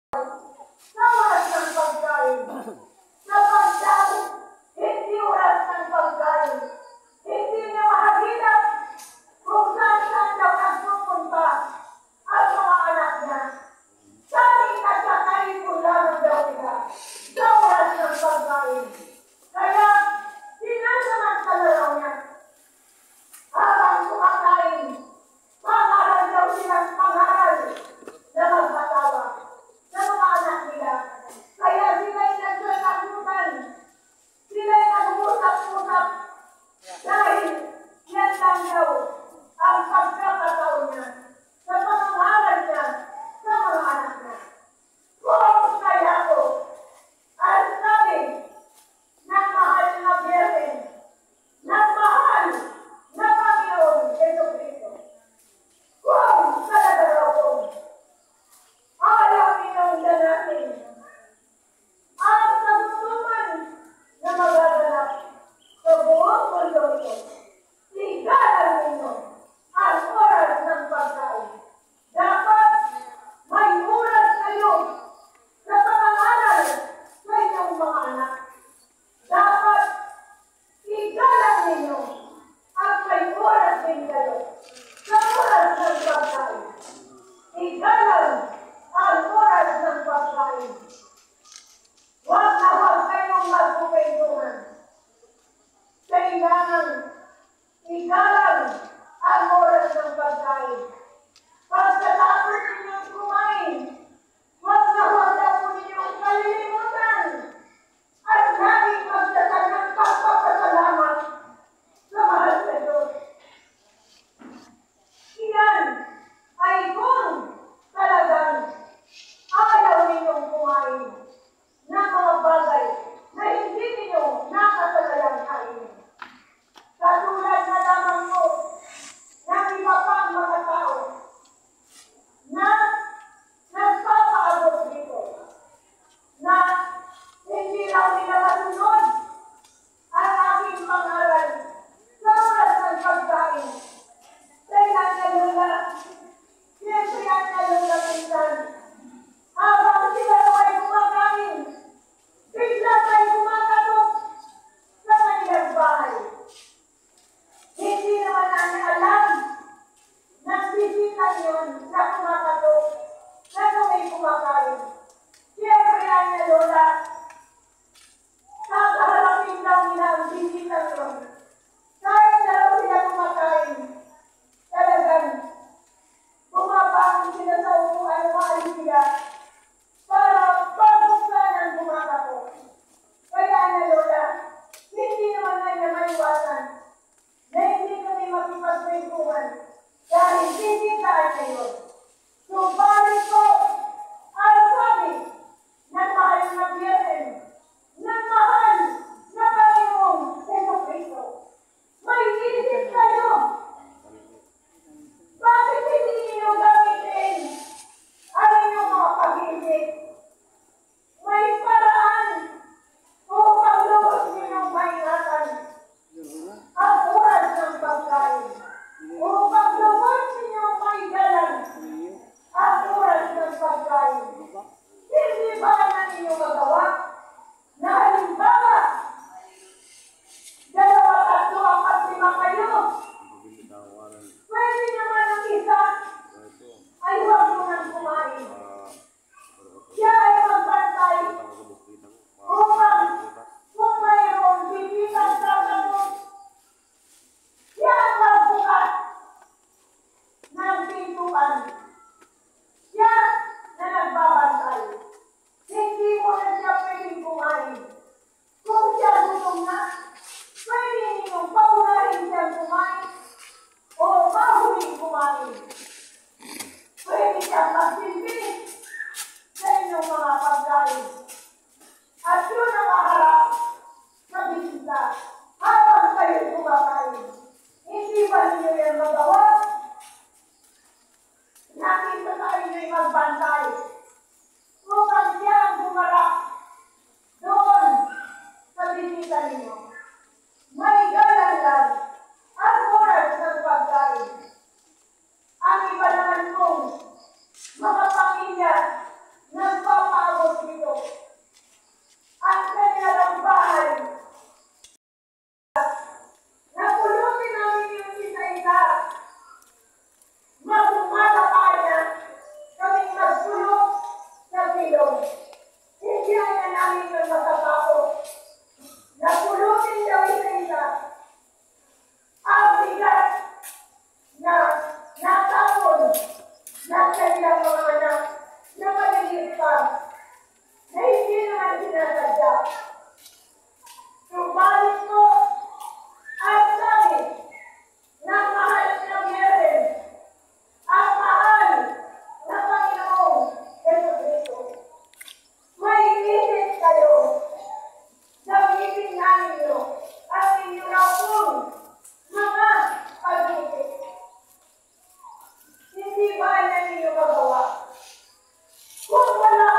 Sa oras ng pagkain. Sapagkat hindi oras ng pagkain. Hindi niya mahagilap kung saan daw nagpupunta ang mga anak niya. Sabi at kakaipon lamang daw sila sa oras ng pagkain. Kaya sinasamantala raw niya. Habang kumakain, pangaral daw silang pangaral na magpatawa sa mga anak nila. Kaya sila'y nagsasasutan, sila'y nag-usap-usap dahil yan lang daw ang pagkakataon niya sa pangaral niya sa mga anak niya. Kung kaya ko, ang sabi ng mahal na Biyernes, ng mahal na Panginoon Jesucristo. Kung talaga daw kung ayaw ninyong ganahin ang kagustuhan na magaganap sa buong mundo ito, igalan ninyo ang oras ng pagkain. Dapat may oras kayo sa pangangaral sa inyong mga anak. Dapat igalan ninyo at may oras din kayo sa oras ng pagkain. Igalan ang oras ng pagkain. Huwag na huwag kayong magkukwentuhan. Kailangan igalan ang oras ng pagkain. Pagkatapos ninyong kumain, huwag na huwag na po ninyong kalilimutan at laging magdasal ng pagpapasalamat sa mahal na Diyos. Iyan ay kung talagang ayaw ninyong kumain ng mga bagay na hindi ninyo nakasagayang kainin. Katulad na lamang po ng iba pang mga tao na nagpapaabot dito na hindi raw nila masunod ang aking pangaral sa oras ng pagkain. Kailan na lula, siyempre ang nalula minsan, habang sila ay kumakain, bigla ay kumakatok sa kanilang bahay. Hindi naman namin alam na bisitan yun na kumakatok na kung kumakain. Siyempre ang nalula, kakaharapin daw nila ang bisitan yun. Kahit na daw sila kumakain, talagang bumabangon sila sa upuan, maalis sila para pagbukan ang kumakatok. Kaya na Lola, hindi naman na niya maiwasan na hindi kami makipagkwentuhan dahil bisitaan na yun. Subalit po, ilong. Hindi na namin yung matapako. Napulutin daw isa-isa. Ang bigat na natapon ng kanilang mga anak na maliliit pa na hindi naman sinasadya. Subalit ko ang sabi ng mahal na Biyernes at mahal na Panginoong Jesucristo. May isip kayo, gamitin nga ninyo ang inyong akong mga pag-isip. Hindi ba na ninyo magawa? Kung wala